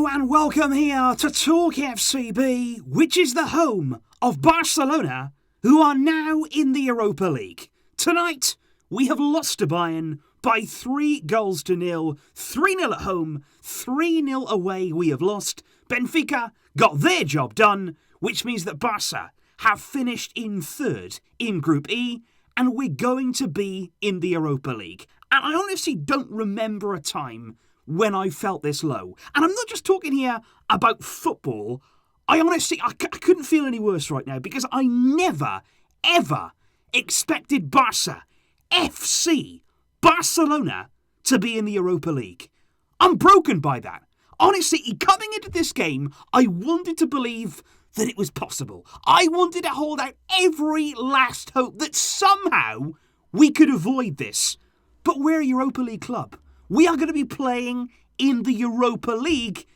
Hello and welcome here to TalkFCB, which is the home of Barcelona, who are now in the Europa League. Tonight, we have lost to Bayern by 3-0. 3-0 at home, 3-0 away we have lost. Benfica got their job done, which means that Barça have finished in third in Group E, and we're going to be in the Europa League. And I honestly don't remember a time when I felt this low. And I'm not just talking here about football. I couldn't feel any worse right now because I never, ever expected Barcelona, to be in the Europa League. I'm broken by that. Honestly, coming into this game, I wanted to believe that it was possible. I wanted to hold out every last hope that somehow we could avoid this. But we're a Europa League club. We are going to be playing in the Europa League.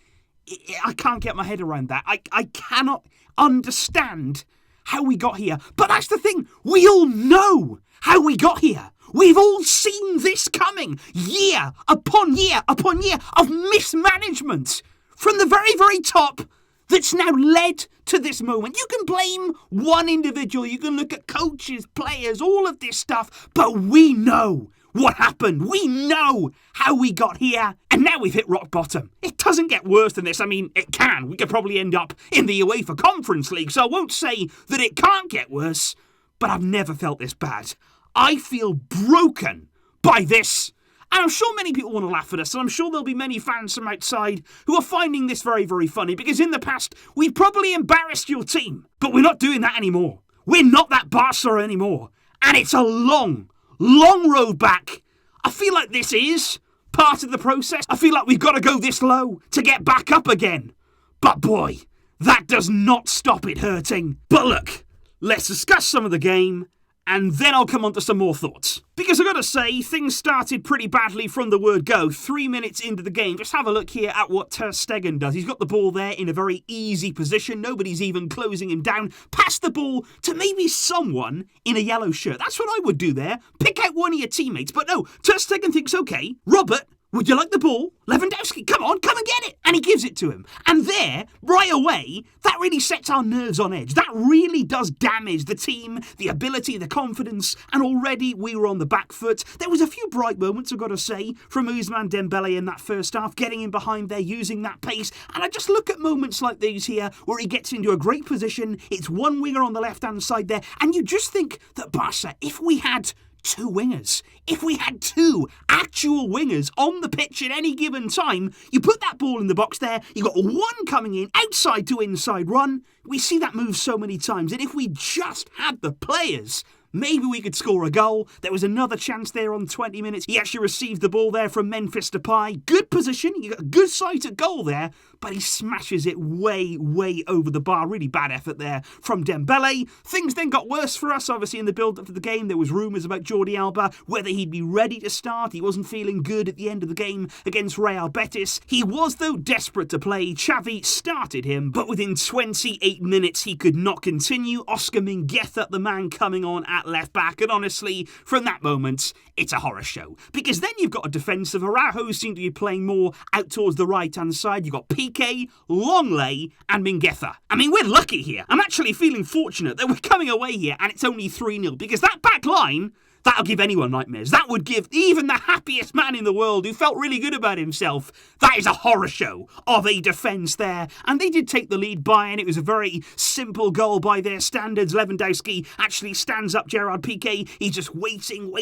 I can't get my head around that. I cannot understand how we got here. But that's the thing. We all know how we got here. We've all seen this coming. Year upon year upon year of mismanagement from the very, very top that's now led to this moment. You can blame one individual. You can look at coaches, players, all of this stuff. But we know what happened. We know how we got here, and now we've hit rock bottom. It doesn't get worse than this. I mean, it can. We could probably end up in the UEFA Conference League, so I won't say that it can't get worse, but I've never felt this bad. I feel broken by this, and I'm sure many people want to laugh at us, and I'm sure there'll be many fans from outside who are finding this very, very funny, because in the past, we've probably embarrassed your team, but we're not doing that anymore. We're not that Barça anymore, and it's a long road back. I feel like this is part of the process. I feel like we've got to go this low to get back up again. But boy, that does not stop it hurting. But look, let's discuss some of the game, and then I'll come on to some more thoughts. Because I've got to say, things started pretty badly from the word go. 3 minutes into the game, just have a look here at what Ter Stegen does. He's got the ball there in a very easy position. Nobody's even closing him down. Pass the ball to maybe someone in a yellow shirt. That's what I would do there. Pick out one of your teammates. But no, Ter Stegen thinks, okay, Robert, would you like the ball? Lewandowski, come on, come and get it. And he gives it to him. And there, right away, that really sets our nerves on edge. That really does damage the team, the ability, the confidence, and already we were on the back foot. There was a few bright moments, I've got to say, from Ousmane Dembele in that first half, getting in behind there, using that pace. And I just look at moments like these here, where he gets into a great position, it's one winger on the left-hand side there, and you just think that Barça, if we had two wingers, if we had two actual wingers on the pitch at any given time, you put that ball in the box there, you got one coming in, outside to inside run. We see that move so many times, and if we just had the players, maybe we could score a goal. There was another chance there on 20 minutes. He actually received the ball there from Memphis Depay. Good position. You got a good sight at goal there, but he smashes it way, way over the bar. Really bad effort there from Dembele. Things then got worse for us, obviously, in the build-up to the game. There was rumours about Jordi Alba, whether he'd be ready to start. He wasn't feeling good at the end of the game against Real Betis. He was, though, desperate to play. Xavi started him, but within 28 minutes, he could not continue. Oscar Mingueza, the man coming on at left back, and honestly, from that moment, it's a horror show. Because then you've got a defensive. Araujo seemed to be playing more out towards the right-hand side. You've got Piqué, Longley, and Mingueza. I mean, we're lucky here. I'm actually feeling fortunate that we're coming away here and it's only 3-0, because that back line, that'll give anyone nightmares. That would give even the happiest man in the world who felt really good about himself. That is a horror show of a defence there. And they did take the lead by, and it was a very simple goal by their standards. Lewandowski actually stands up Gerard Piqué. He's just waiting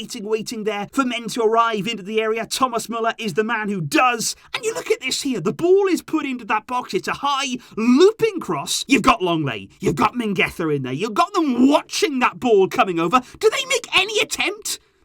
there for men to arrive into the area. Thomas Muller is the man who does. And you look at this here. The ball is put into that box. It's a high looping cross. You've got Longley. You've got Mingueza in there. You've got them watching that ball coming over. Do they make any attempt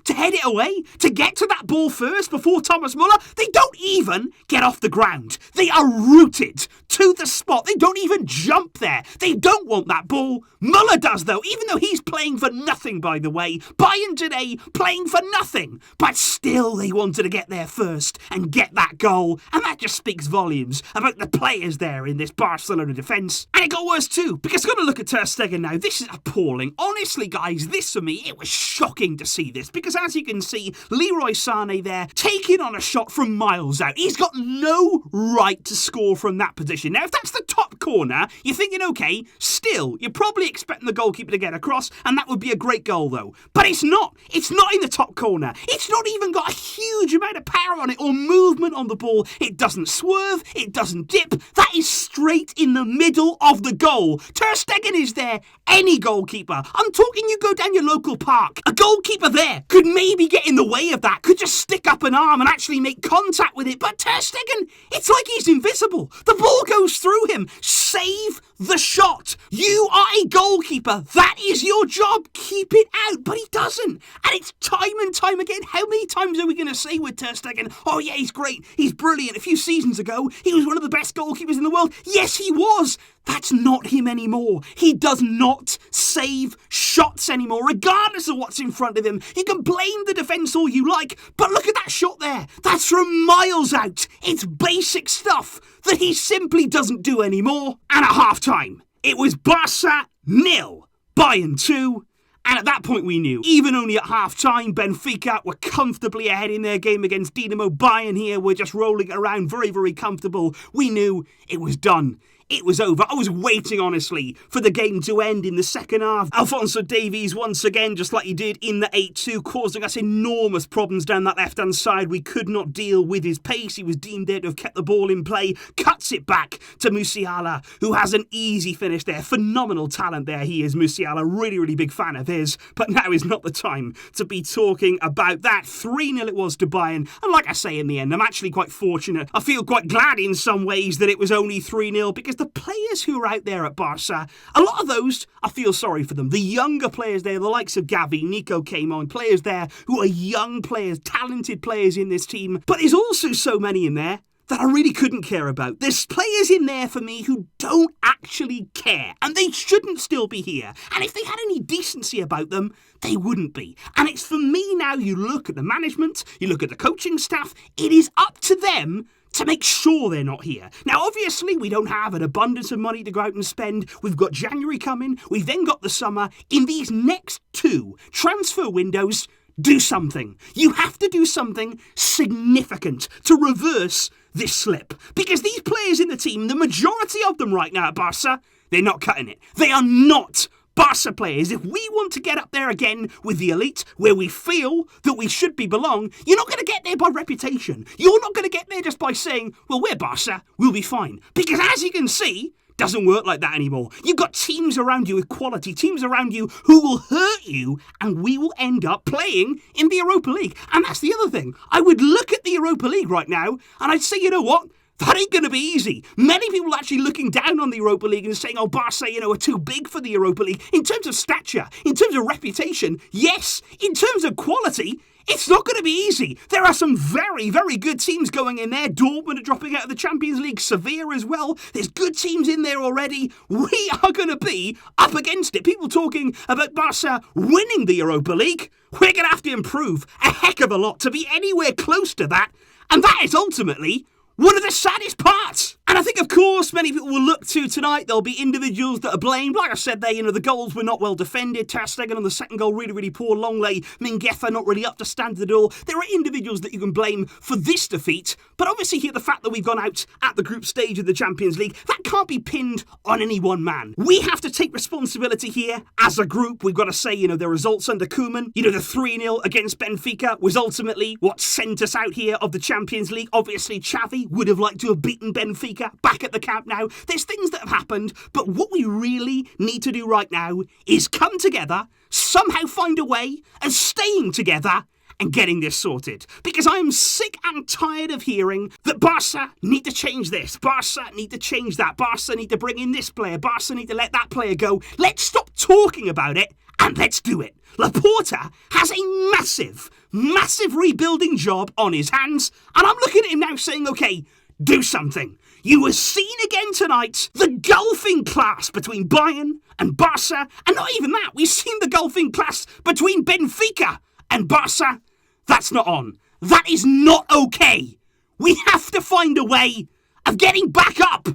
to head it away, to get to that ball first before Thomas Muller? They don't even get off the ground. They are rooted to the spot. They don't even jump there. They don't want that ball. Muller does, though, even though he's playing for nothing, by the way. Bayern today playing for nothing. But still, they wanted to get there first and get that goal. And that just speaks volumes about the players there in this Barcelona defence. And it got worse too, because I've got to look at Ter Stegen now. This is appalling. Honestly, guys, this for me, it was shocking to see this, because as you can see, Leroy Sane there, taking on a shot from miles out. He's got no right to score from that position. Now, if that's the top corner, you're thinking, okay, still, you're probably expecting the goalkeeper to get across, and that would be a great goal, though. But it's not. It's not in the top corner. It's not even got a huge amount of power on it or movement on the ball. It doesn't swerve. It doesn't dip. That is straight in the middle of the goal. Ter Stegen is there. Any goalkeeper. I'm talking you go down your local park. A goalkeeper there could maybe get in the way of that, could just stick up an arm and actually make contact with it. But Ter Stegen, it's like he's invisible. The ball goes through him. Save the shot. You are a goalkeeper. That is your job. Keep it out. But he doesn't. And it's time and time again. How many times are we going to say with Ter Stegen, oh yeah, he's great, he's brilliant. A few seasons ago, he was one of the best goalkeepers in the world. Yes, he was. That's not him anymore. He does not save shots anymore, regardless of what's in front of him. You can blame the defence all you like, but look at that shot there. That's from miles out. It's basic stuff that he simply doesn't do anymore. And at half-time, it was Barça 0, Bayern 2. And at that point we knew, even only at half-time, Benfica were comfortably ahead in their game against Dinamo. Bayern here were just rolling around very, very comfortable. We knew it was done. It was over. I was waiting, honestly, for the game to end in the second half. Alphonso Davies, once again, just like he did in the 8-2, causing us enormous problems down that left-hand side. We could not deal with his pace. He was deemed there to have kept the ball in play. Cuts it back to Musiala, who has an easy finish there. Phenomenal talent there, he is, Musiala. Really, really big fan of his. But now is not the time to be talking about that. 3-0 it was to Bayern. And like I say, in the end, I'm actually quite fortunate. I feel quite glad in some ways that it was only 3-0, because the players who are out there at Barça, a lot of those, I feel sorry for them. The younger players there, the likes of Xavi, Nico came on, players there who are young players, talented players in this team. But there's also so many in there that I really couldn't care about. There's players in there for me who don't actually care, and they shouldn't still be here. And if they had any decency about them, they wouldn't be. And it's for me now, you look at the management, you look at the coaching staff, it is up to them to make sure they're not here. Now, obviously, we don't have an abundance of money to go out and spend. We've got January coming. We've then got the summer. In these next 2 transfer windows, do something. You have to do something significant to reverse this slip. Because these players in the team, the majority of them right now at Barça, they're not cutting it. They are not Barça players. If we want to get up there again with the elite, where we feel that we should belong, you're not going to get there by reputation. You're not going to get there just by saying, well, we're Barça, we'll be fine. Because as you can see, doesn't work like that anymore. You've got teams around you with quality, teams around you who will hurt you, and we will end up playing in the Europa League. And that's the other thing. I would look at the Europa League right now, and I'd say, you know what? That ain't going to be easy. Many people are actually looking down on the Europa League and saying, oh, Barça, are too big for the Europa League. In terms of stature, in terms of reputation, yes. In terms of quality, it's not going to be easy. There are some very, very good teams going in there. Dortmund are dropping out of the Champions League. Sevilla as well. There's good teams in there already. We are going to be up against it. People talking about Barça winning the Europa League. We're going to have to improve a heck of a lot to be anywhere close to that. And that is ultimately one of the saddest parts. And I think, of course, many people will look to tonight. There'll be individuals that are blamed. Like I said there, the goals were not well defended. Ter Stegen on the second goal, really, really poor. Longley, Mingueza not really up to standard at all. There are individuals that you can blame for this defeat. But obviously here, the fact that we've gone out at the group stage of the Champions League, that can't be pinned on any one man. We have to take responsibility here as a group. We've got to say, the results under Koeman, the 3-0 against Benfica was ultimately what sent us out here of the Champions League. Obviously, Xavi would have liked to have beaten Benfica back at the Camp Nou. There's things that have happened, but what we really need to do right now is come together, somehow find a way of staying together and getting this sorted. Because I'm sick and tired of hearing that Barça need to change this, Barça need to change that, Barça need to bring in this player, Barça need to let that player go. Let's stop talking about it and let's do it. Laporta has a massive, massive rebuilding job on his hands, and I'm looking at him now saying, okay, do something. You were seen again tonight, the gulfing class between Bayern and Barça, and not even that, we've seen the gulfing class between Benfica and Barça. That's not on. That is not okay. We have to find a way of getting back up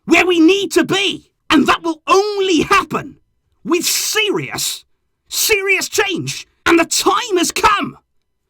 where we need to be, and that will only happen with serious change. And the time has come.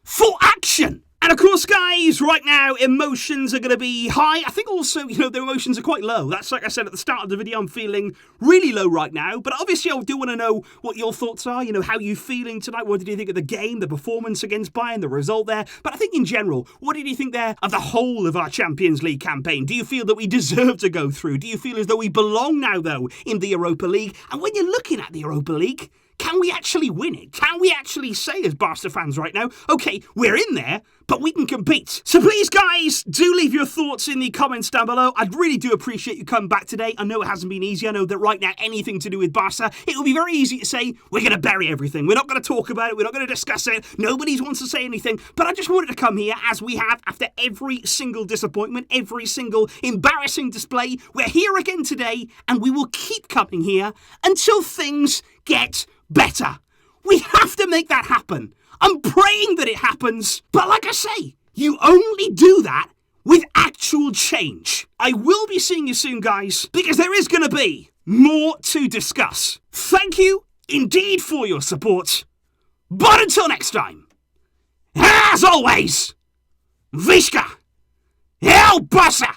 for action. And of course, guys, right now, emotions are going to be high. I think also, the emotions are quite low. That's like I said at the start of the video, I'm feeling really low right now. But obviously, I do want to know what your thoughts are. How you feeling tonight? What did you think of the game, the performance against Bayern, the result there? But I think in general, what did you think there of the whole of our Champions League campaign? Do you feel that we deserve to go through? Do you feel as though we belong now, though, in the Europa League? And when you're looking at the Europa League, can we actually win it? Can we actually say as Barca fans right now, okay, we're in there, but we can compete? So please, guys, do leave your thoughts in the comments down below. I'd really do appreciate you coming back today. I know it hasn't been easy. I know that right now, anything to do with Barca, it will be very easy to say, we're going to bury everything. We're not going to talk about it. We're not going to discuss it. Nobody wants to say anything. But I just wanted to come here, as we have after every single disappointment, every single embarrassing display. We're here again today, and we will keep coming here until things get better. We have to make that happen. I'm praying that it happens. But like I say, you only do that with actual change. I will be seeing you soon, guys, because there is going to be more to discuss. Thank you indeed for your support. But until next time, as always, Visca, El Barça!